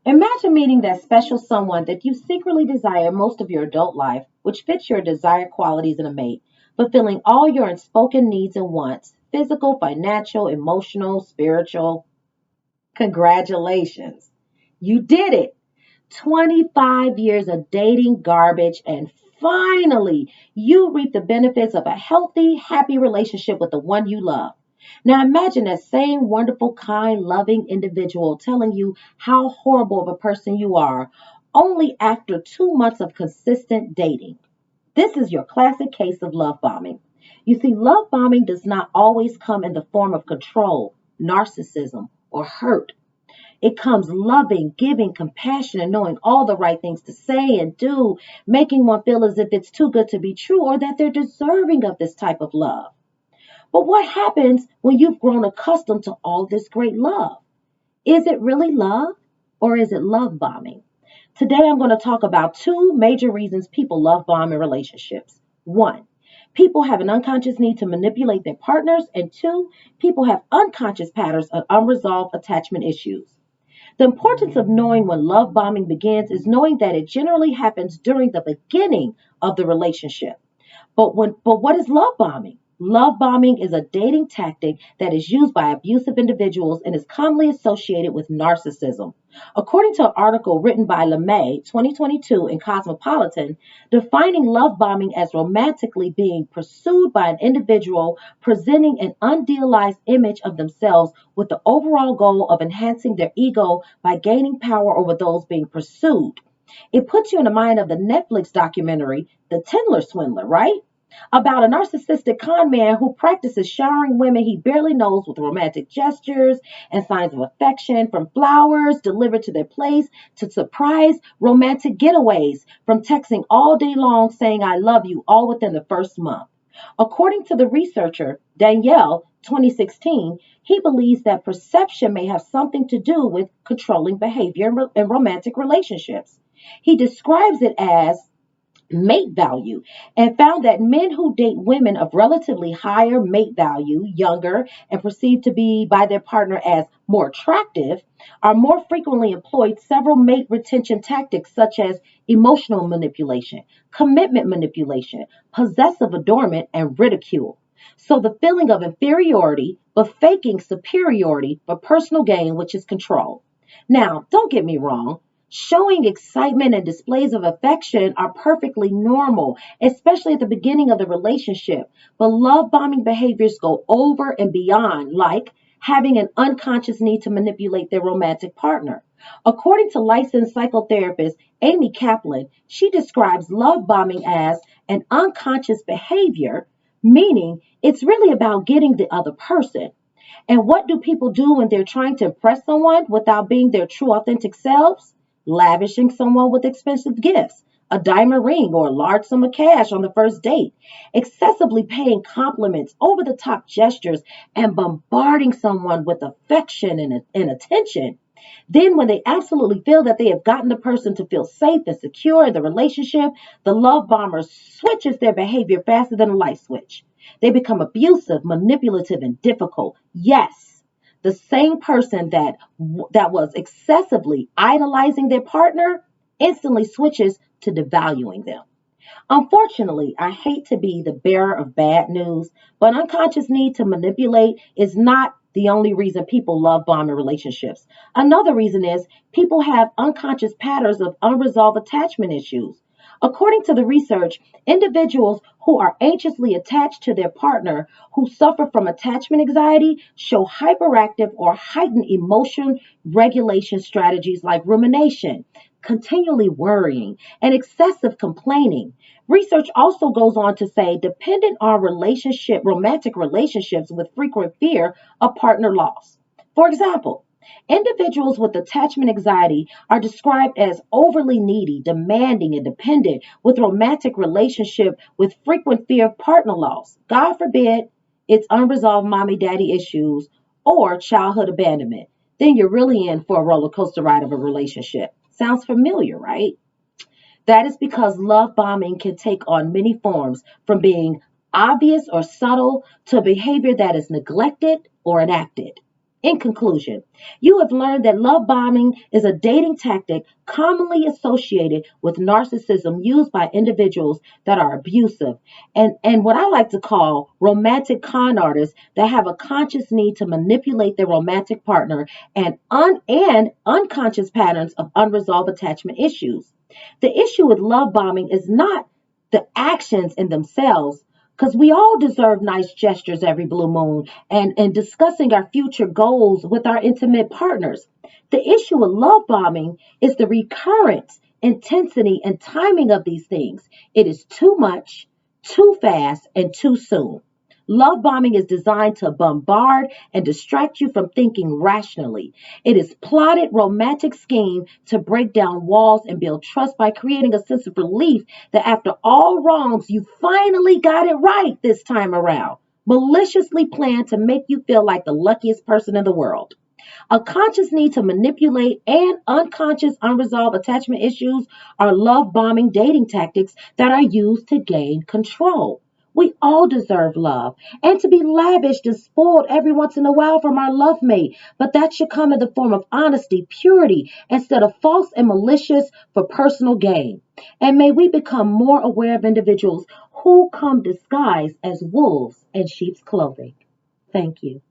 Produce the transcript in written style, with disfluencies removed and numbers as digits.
Imagine meeting that special someone that you secretly desire most of your adult life, which fits your desired qualities in a mate, fulfilling all your unspoken needs and wants physical, financial, emotional, spiritual. Congratulations. You did it. 25 years of dating garbage, and finally, you reap the benefits of a healthy, happy relationship with the one you love. Now imagine that same wonderful, kind, loving individual telling you how horrible of a person you are only after 2 months of consistent dating. This is your classic case of love bombing. You see, love bombing does not always come in the form of control, narcissism, or hurt. It comes loving, giving, compassion, and knowing all the right things to say and do, making one feel as if it's too good to be true or that they're deserving of this type of love. But what happens when you've grown accustomed to all this great love? Is it really love or is it love bombing? Today I'm going to talk about two major reasons people love bomb in relationships. One, people have an unconscious need to manipulate their partners, and two, people have unconscious patterns of unresolved attachment issues. The importance of knowing when love bombing begins is knowing that it generally happens during the beginning of the relationship. But what is love bombing? Love bombing is a dating tactic that is used by abusive individuals and is commonly associated with narcissism. According to an article written by LeMay 2022 in Cosmopolitan, defining love bombing as romantically being pursued by an individual presenting an unidealized image of themselves with the overall goal of enhancing their ego by gaining power over those being pursued. It puts you in the mind of the Netflix documentary, The Tinder Swindler, right? About a narcissistic con man who practices showering women he barely knows with romantic gestures and signs of affection, from flowers delivered to their place to surprise romantic getaways, from texting all day long saying I love you, all within the first month. According to the researcher Danielle 2016, he believes that perception may have something to do with controlling behavior in romantic relationships. He describes it as mate value and found that men who date women of relatively higher mate value, younger, and perceived to be by their partner as more attractive, are more frequently employed several mate retention tactics such as emotional manipulation, commitment manipulation, possessive adornment, and ridicule. So the feeling of inferiority, but faking superiority for personal gain, which is control. Now, don't get me wrong. Showing excitement and displays of affection are perfectly normal, especially at the beginning of the relationship. But love bombing behaviors go over and beyond, like having an unconscious need to manipulate their romantic partner. According to licensed psychotherapist Amy Kaplan, she describes love bombing as an unconscious behavior, meaning it's really about getting the other person. And what do people do when they're trying to impress someone without being their true, authentic selves? Lavishing someone with expensive gifts, a diamond ring, or a large sum of cash on the first date, excessively paying compliments, over the top gestures, and bombarding someone with affection and attention. Then, when they absolutely feel that they have gotten the person to feel safe and secure in the relationship, the love bomber switches their behavior faster than a light switch. They become abusive, manipulative, and difficult. Yes, the same person that was excessively idolizing their partner instantly switches to devaluing them. Unfortunately, I hate to be the bearer of bad news, but unconscious need to manipulate is not the only reason people love bomb in relationships. Another reason is people have unconscious patterns of unresolved attachment issues. According to the research, individuals who are anxiously attached to their partner who suffer from attachment anxiety show hyperactive or heightened emotion regulation strategies like rumination, continually worrying, and excessive complaining. Research also goes on to say, dependent on romantic relationships with frequent fear of partner loss. For example, individuals with attachment anxiety are described as overly needy, demanding, and dependent with romantic relationship with frequent fear of partner loss. God forbid it's unresolved mommy daddy issues or childhood abandonment. Then you're really in for a roller coaster ride of a relationship. Sounds familiar, right? That is because love bombing can take on many forms, from being obvious or subtle to behavior that is neglected or enacted. In conclusion, you have learned that love bombing is a dating tactic commonly associated with narcissism used by individuals that are abusive and what I like to call romantic con artists that have a conscious need to manipulate their romantic partner and unconscious patterns of unresolved attachment issues. The issue with love bombing is not the actions in themselves, because we all deserve nice gestures every blue moon and discussing our future goals with our intimate partners. The issue with love bombing is the recurrence, intensity, and timing of these things. It is too much, too fast, and too soon. Love bombing is designed to bombard and distract you from thinking rationally. It is plotted romantic scheme to break down walls and build trust by creating a sense of relief that after all wrongs, you finally got it right this time around. Maliciously planned to make you feel like the luckiest person in the world. A conscious need to manipulate and unconscious unresolved attachment issues are love bombing dating tactics that are used to gain control. We all deserve love and to be lavished and spoiled every once in a while from our love mate, but that should come in the form of honesty, purity, instead of false and malicious for personal gain. And may we become more aware of individuals who come disguised as wolves in sheep's clothing. Thank you.